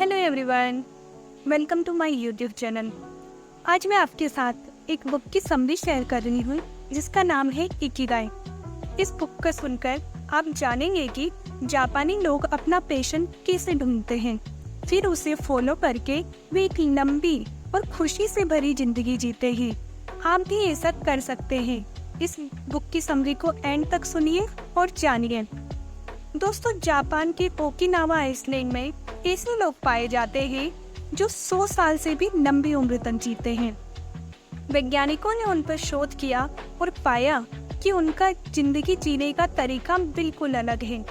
Hello everyone, welcome to my YouTube channel. आज मैं आपके साथ एक बुक की समरी शेयर कर रही हूँ जिसका नाम है इकिगाई। इस बुक को सुनकर आप जानेंगे कि जापानी लोग अपना पैशन कैसे ढूंढते हैं, फिर उसे फॉलो करके वे एक लंबी और खुशी से भरी जिंदगी जीते हैं। आप भी ऐसा कर सकते हैं। इस बुक की समरी को एंड तक सुनिए और जानिए। दोस्तों, जापान के ओकिनावा आइलैंड में ऐसे लोग पाए जाते हैं जो 100 साल से भी लंबी उम्र तक जीते हैं। वैज्ञानिकों ने उन पर शोध किया और पाया कि उनका जिंदगी जीने का तरीका बिल्कुल अलग है।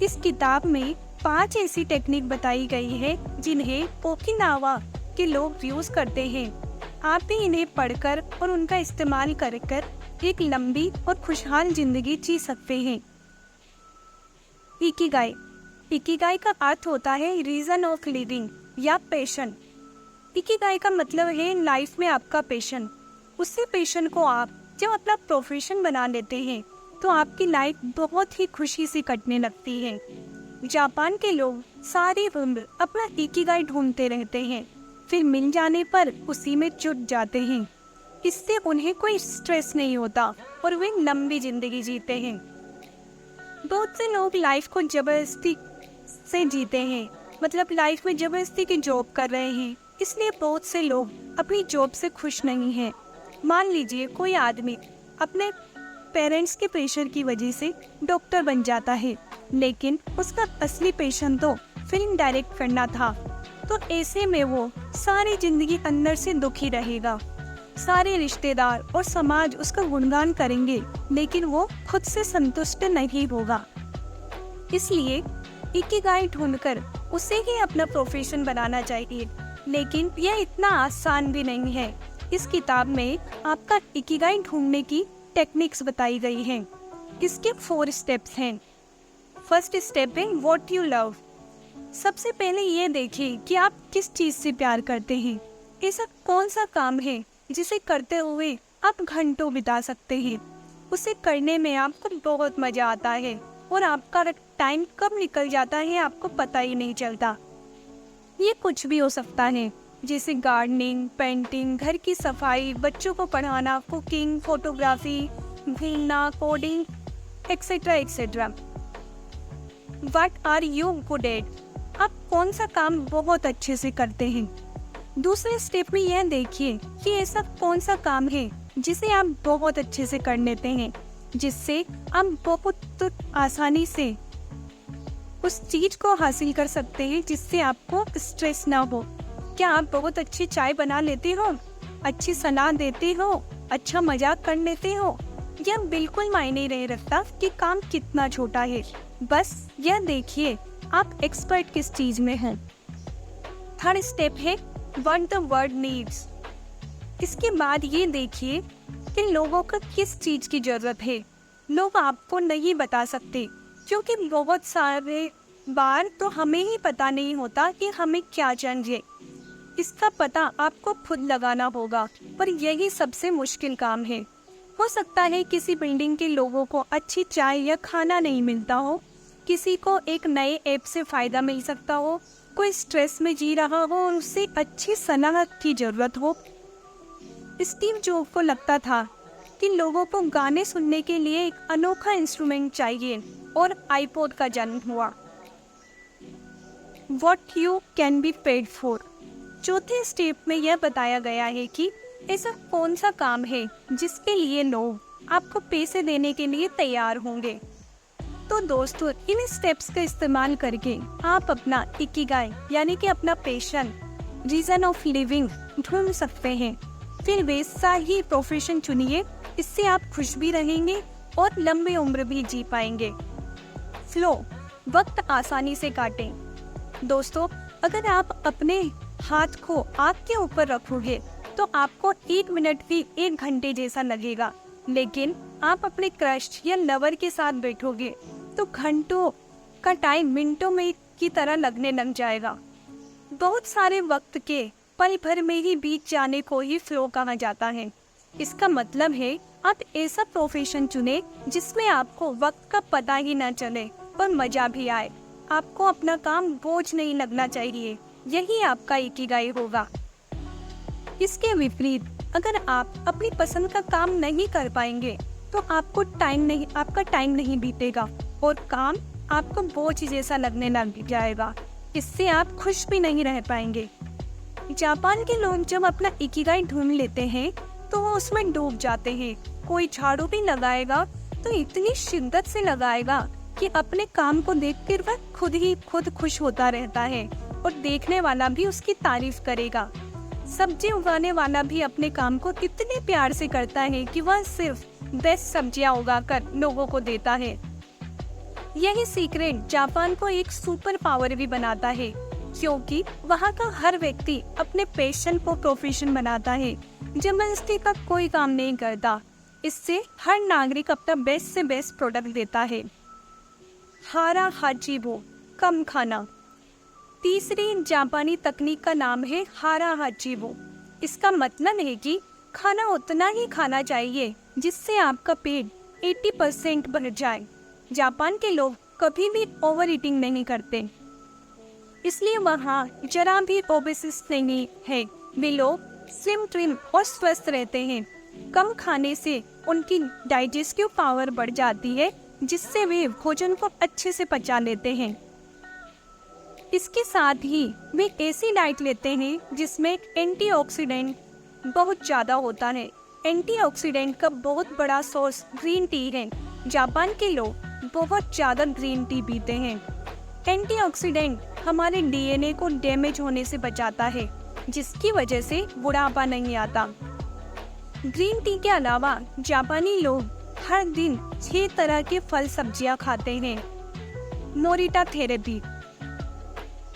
इस किताब में 5 ऐसी टेक्निक बताई गई है जिन्हें ओकिनावा के लोग यूज करते हैं। आप भी इन्हें पढ़कर और उनका इस्तेमाल कर एक लंबी और खुशहाल जिंदगी जी सकते हैं। इकिगाई। इकिगाई का अर्थ होता है रीजन ऑफ लिविंग या पैशन। इकिगाई का मतलब है लाइफ में आपका पैशन। उसी पैशन को आप जब अपना प्रोफेशन बना लेते हैं तो आपकी लाइफ बहुत ही खुशी से कटने लगती है। जापान के लोग सारी उम्र अपना इकिगाई ढूंढते रहते हैं, फिर मिल जाने पर उसी में जुट जाते हैं। इससे उन्हें कोई स्ट्रेस नहीं होता और वे लंबी जिंदगी जीते हैं। बहुत से लोग लाइफ को जबरदस्ती से जीते हैं, मतलब लाइफ में जबरदस्ती की जॉब कर रहे हैं। इसलिए बहुत से लोग अपनी जॉब से खुश नहीं हैं। मान लीजिए कोई आदमी अपने पेरेंट्स के प्रेशर की वजह से डॉक्टर बन जाता है, लेकिन उसका असली पैशन तो फिल्म डायरेक्ट करना था। तो ऐसे में वो सारी जिंदगी अंदर से दुखी रहेगा। सारे रिश्तेदार और समाज उसका गुणगान करेंगे, लेकिन वो खुद से संतुष्ट नहीं होगा। इसलिए इकिगाई ढूंढकर उसे ही अपना प्रोफेशन बनाना चाहिए, लेकिन यह इतना आसान भी नहीं है। इस किताब में आपका इकिगाई ढूंढने की टेक्निक्स बताई गई हैं। इसके 4 स्टेप्स हैं। फर्स्ट स्टेप है व्हाट यू लव। सबसे पहले ये देखिए कि आप किस चीज से प्यार करते हैं। ऐसा कौन सा काम है जिसे करते हुए आप घंटों बिता सकते हैं। उसे करने में आपको बहुत मजा आता है और आपका टाइम कब निकल जाता है आपको पता ही नहीं चलता। ये कुछ भी हो सकता है, जैसे गार्डनिंग, पेंटिंग, घर की सफाई, बच्चों को पढ़ाना, कुकिंग, फोटोग्राफी, घूमना, coding, etcetera etcetera. What are you good at. आप कौन सा काम बहुत अच्छे से करते हैं। दूसरे स्टेप में यह देखिए कि ऐसा कौन सा काम है जिसे आप बहुत अच्छे से कर लेते हैं, जिससे आप बहुत आसानी से उस चीज को हासिल कर सकते हैं जिससे आपको स्ट्रेस ना हो। क्या आप बहुत अच्छी चाय बना लेते हो, अच्छी सलाह देते हो, अच्छा मजाक कर लेते हो। यह बिल्कुल मायने नहीं रखता कि काम कितना छोटा है। बस यह देखिए आप एक्सपर्ट किस चीज में हैं। थर्ड स्टेप है What the world needs। इसके बाद ये देखिए कि लोगों को किस चीज की जरूरत है। लोग आपको नहीं बता सकते, क्योंकि बहुत सारे बार तो हमें ही पता नहीं होता कि हमें क्या चाहिए। इसका पता आपको खुद लगाना होगा, पर यही सबसे मुश्किल काम है। हो सकता है किसी बिल्डिंग के लोगों को अच्छी चाय या खाना नहीं मिलता हो, किसी को एक नए ऐप से फायदा मिल सकता हो, कोई स्ट्रेस में जी रहा हो और उसे अच्छी सलाह की जरूरत हो। स्टीव जॉब को लगता था कि लोगों को गाने सुनने के लिए एक अनोखा इंस्ट्रूमेंट चाहिए और आईपॉड का जन्म हुआ। What you can be paid for. चौथे स्टेप में यह बताया गया है कि ऐसा कौन सा काम है जिसके लिए लोग आपको पैसे देने के लिए तैयार होंगे। तो दोस्तों, इन स्टेप्स का इस्तेमाल करके आप अपना इकिगाई यानी कि अपना पैशन, रीजन ऑफ लिविंग ढूंढ सकते हैं। फिर वैसा ही प्रोफेशन चुनिए, इससे आप खुश भी रहेंगे और लंबी उम्र भी जी पाएंगे। फ्लो, वक्त आसानी से काटें। दोस्तों, अगर आप अपने हाथ को आग के ऊपर रखोगे तो आपको 1 मिनट भी 1 घंटे जैसा लगेगा, लेकिन आप अपने क्रश या लवर के साथ बैठोगे तो घंटों का टाइम मिनटों में की तरह लगने लग जाएगा। बहुत सारे वक्त के पल भर में ही बीत जाने को ही फ्लो कहा जाता है। इसका मतलब है आप ऐसा प्रोफेशन चुने जिसमें आपको वक्त का पता ही न चले और मजा भी आए। आपको अपना काम बोझ नहीं लगना चाहिए यही आपका इकिगाई होगा। इसके विपरीत अगर आप अपनी पसंद का काम नहीं कर पाएंगे तो आपका टाइम नहीं बीतेगा और काम आपको बोझ जैसा लगने लग जाएगा। इससे आप खुश भी नहीं रह पाएंगे। जापान के लोग जब अपना इकिगाई ढूंढ लेते हैं तो वो उसमें डूब जाते हैं। कोई झाड़ू भी लगाएगा तो इतनी शिद्दत से लगाएगा कि अपने काम को देखकर वह खुद खुश होता रहता है और देखने वाला भी उसकी तारीफ करेगा। सब्जी उगाने वाला भी अपने काम को इतने प्यार से करता है कि वह सिर्फ बेस्ट सब्जियां उगाकर लोगों को देता है। यही सीक्रेट जापान को एक सुपर पावर भी बनाता है, क्योंकि वहाँ का हर व्यक्ति अपने पैशन को प्रोफेशन बनाता है। जबरदस्ती का कोई काम नहीं करता। इससे हर नागरिक अपना बेस्ट से बेस्ट प्रोडक्ट देता है। हारा हाचिबो, कम खाना। तीसरी जापानी तकनीक का नाम है हारा हाचिबो। इसका मतलब है कि खाना उतना ही खाना चाहिए जिससे आपका पेट 80% भर जाए। जापान के लोग कभी भी ओवर ईटिंग नहीं करते, इसलिए वहाँ जरा भी ओबेसिस नहीं है। वे लोग स्लिम ट्रिम और स्वस्थ रहते हैं। कम खाने से उनकी डाइजेस्टिव पावर बढ़ जाती है, जिससे वे भोजन को अच्छे से पचा लेते हैं। इसके साथ ही वे ऐसी डाइट लेते हैं जिसमें एंटीऑक्सीडेंट बहुत ज़्यादा होता है। एंटीऑक्सीडेंट का बहुत बड़ा सोर्स ग्रीन टी है। जापान के लोग बहुत ज़्यादा ग्रीन टी पीते हैं। एंटीऑक्सीडेंट हमारे डीएनए को डैमेज होने से बचाता है, जिसकी वजह से बुढ़ापा नहीं आता। ग्रीन टी के अलावा जापानी लोग हर दिन 6 तरह के फल सब्जियां खाते हैं। मोरिटा थेरेपी,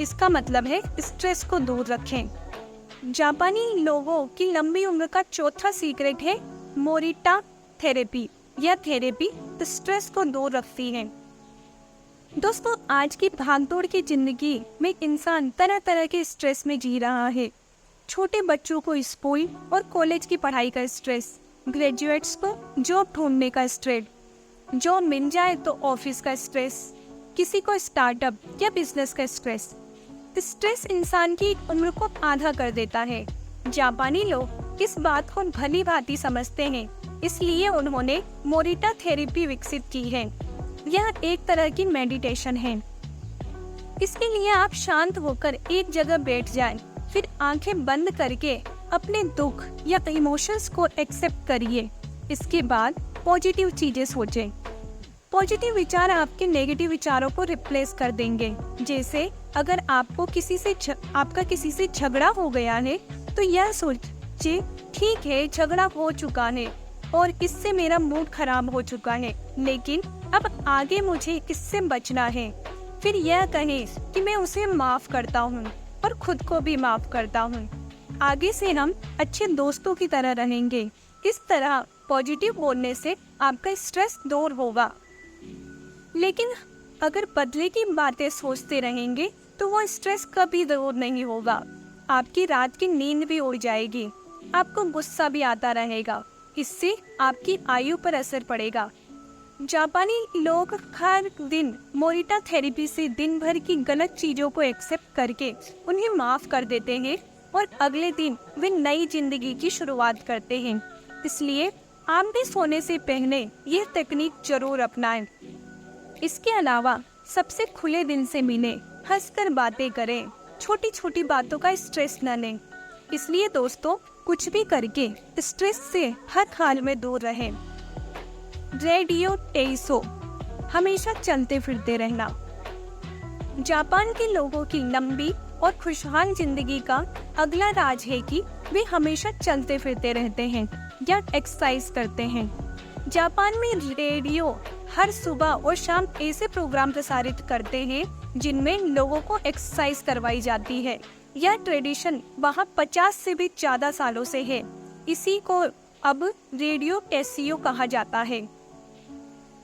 इसका मतलब है स्ट्रेस को दूर रखें। जापानी लोगों की लंबी उम्र का चौथा सीक्रेट है मोरिटा थेरेपी। यह थेरेपी स्ट्रेस को दूर रखती है। दोस्तों, आज की भागदौड़ की जिंदगी में इंसान तरह तरह के स्ट्रेस में जी रहा है। छोटे बच्चों को स्कूल और कॉलेज की पढ़ाई का स्ट्रेस, ग्रेजुएट्स को जॉब ढूंढने का स्ट्रेस, जॉब मिल जाए तो ऑफिस का स्ट्रेस, किसी को स्टार्टअप या बिजनेस का स्ट्रेस। स्ट्रेस इंसान की उम्र को आधा कर देता है। जापानी लोग इस बात को भली भांति समझते हैं, इसलिए उन्होंने मोरिटा थेरेपी विकसित की है। यह एक तरह की मेडिटेशन है। इसके लिए आप शांत होकर एक जगह बैठ जाएं, फिर आंखें बंद करके अपने दुख या इमोशंस को एक्सेप्ट करिए। इसके बाद पॉजिटिव चीजें सोचें। पॉजिटिव विचार आपके नेगेटिव विचारों को रिप्लेस कर देंगे। जैसे अगर आपका किसी से झगड़ा हो गया है तो यह सोचिए, ठीक है, झगड़ा हो चुका है और इससे मेरा मूड खराब हो चुका है, लेकिन अब आगे मुझे इससे बचना है। फिर यह कहें कि मैं उसे माफ करता हूँ और खुद को भी माफ करता हूँ। आगे से हम अच्छे दोस्तों की तरह रहेंगे। इस तरह पॉजिटिव बोलने से आपका स्ट्रेस दूर होगा। लेकिन अगर बदले की बातें सोचते रहेंगे तो वो स्ट्रेस कभी दूर नहीं होगा। आपकी रात की नींद भी उड़ जाएगी, आपको गुस्सा भी आता रहेगा। इससे आपकी आयु पर असर पड़ेगा। जापानी लोग हर दिन मोरिटा थेरेपी से दिन भर की गलत चीजों को एक्सेप्ट करके उन्हें माफ कर देते हैं और अगले दिन वे नई जिंदगी की शुरुआत करते हैं। इसलिए आप भी सोने से पहले ये तकनीक जरूर अपनाएं। इसके अलावा सबसे खुले दिल से मिलें, हंसकर बातें करें, छोटी छोटी बातों का स्ट्रेस न लें। इसलिए दोस्तों, कुछ भी करके स्ट्रेस से हर हाल में दूर रहें। रेडियो टेइसो, हमेशा चलते फिरते रहना। जापान के लोगों की लंबी और खुशहाल जिंदगी का अगला राज है कि वे हमेशा चलते फिरते रहते हैं या एक्सरसाइज करते हैं। जापान में रेडियो हर सुबह और शाम ऐसे प्रोग्राम प्रसारित करते हैं जिनमें लोगों को एक्सरसाइज करवाई जाती है। यह ट्रेडिशन वहाँ 50 से भी ज्यादा सालों से है। इसी को अब रेडियो टेसियो कहा जाता है।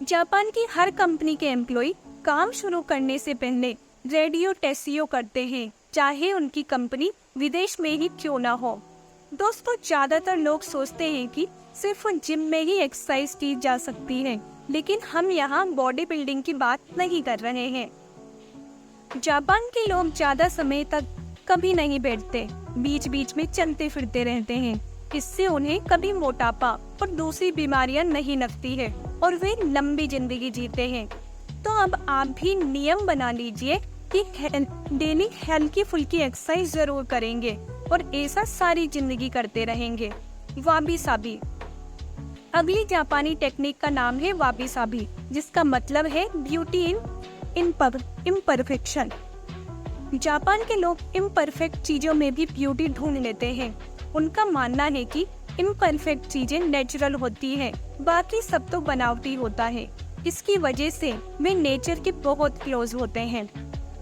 जापान की हर कंपनी के एम्प्लॉय काम शुरू करने से पहले रेडियो टेसियो करते हैं, चाहे उनकी कंपनी विदेश में ही क्यों ना हो। दोस्तों, ज्यादातर लोग सोचते हैं कि सिर्फ जिम में ही एक्सरसाइज की जा सकती है, लेकिन हम यहाँ बॉडी बिल्डिंग की बात नहीं कर रहे हैं। जापान के लोग ज्यादा समय तक कभी नहीं बैठते, बीच बीच में चलते फिरते रहते हैं। इससे उन्हें कभी मोटापा और दूसरी बीमारियां नहीं लगती है और वे लंबी जिंदगी जीते हैं। तो अब आप भी नियम बना लीजिए कि डेली हल्की फुल्की एक्सरसाइज जरूर करेंगे और ऐसा सारी जिंदगी करते रहेंगे। वाबी साबी। अगली जापानी टेक्निक का नाम है वाबी साबी, जिसका मतलब है ब्यूटी इन इम्परफेक्शन। जापान के लोग इम्परफेक्ट चीजों में भी ब्यूटी ढूंढ लेते हैं। उनका मानना है कि इम्परफेक्ट चीजें नेचुरल होती है, बाकी सब तो बनावटी होता है। इसकी वजह से वे नेचर के बहुत क्लोज होते हैं।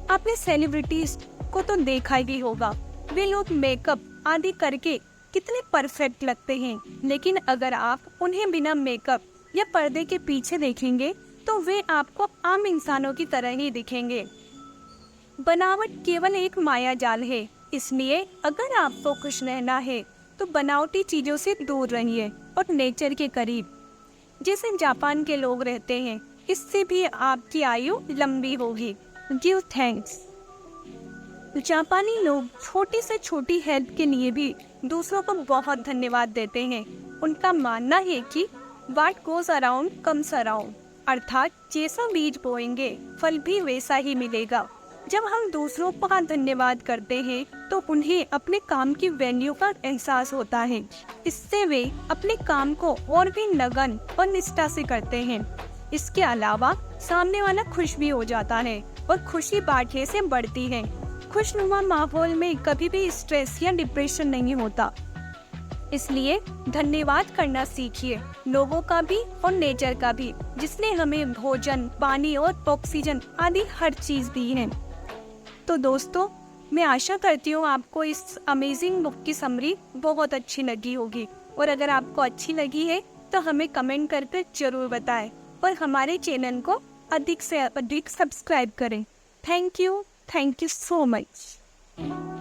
आपने सेलिब्रिटीज को तो देखा ही होगा, वे लोग मेकअप आदि करके कितने परफेक्ट लगते हैं, लेकिन अगर आप उन्हें बिना मेकअप या पर्दे के पीछे देखेंगे तो वे आपको आम इंसानों की तरह ही दिखेंगे। बनावट केवल एक माया जाल है, इसलिए अगर आपको खुश रहना है तो बनावटी चीजों से दूर रहिए और नेचर के करीब जैसे जापान के लोग रहते हैं। इससे भी आपकी आयु लंबी होगी। Give thanks. जापानी लोग छोटी से छोटी हेल्प के लिए भी दूसरों को बहुत धन्यवाद देते हैं। उनका मानना है कि what goes around comes around, अर्थात जैसा बीज बोएंगे फल भी वैसा ही मिलेगा। जब हम दूसरों का धन्यवाद करते हैं तो उन्हें अपने काम की वैल्यू का एहसास होता है। इससे वे अपने काम को और भी लगन और निष्ठा से करते हैं। इसके अलावा सामने वाला खुश भी हो जाता है और खुशी बांटने से बढ़ती है। खुशनुमा माहौल में कभी भी स्ट्रेस या डिप्रेशन नहीं होता। इसलिए धन्यवाद करना सीखिए, लोगों का भी और नेचर का भी, जिसने हमें भोजन, पानी और ऑक्सीजन आदि हर चीज दी है। तो दोस्तों, मैं आशा करती हूँ आपको इस अमेजिंग बुक की समरी बहुत अच्छी लगी होगी, और अगर आपको अच्छी लगी है तो हमें कमेंट करके जरूर बताएं और हमारे चैनल को अधिक से अधिक सब्सक्राइब करें। Thank you so much.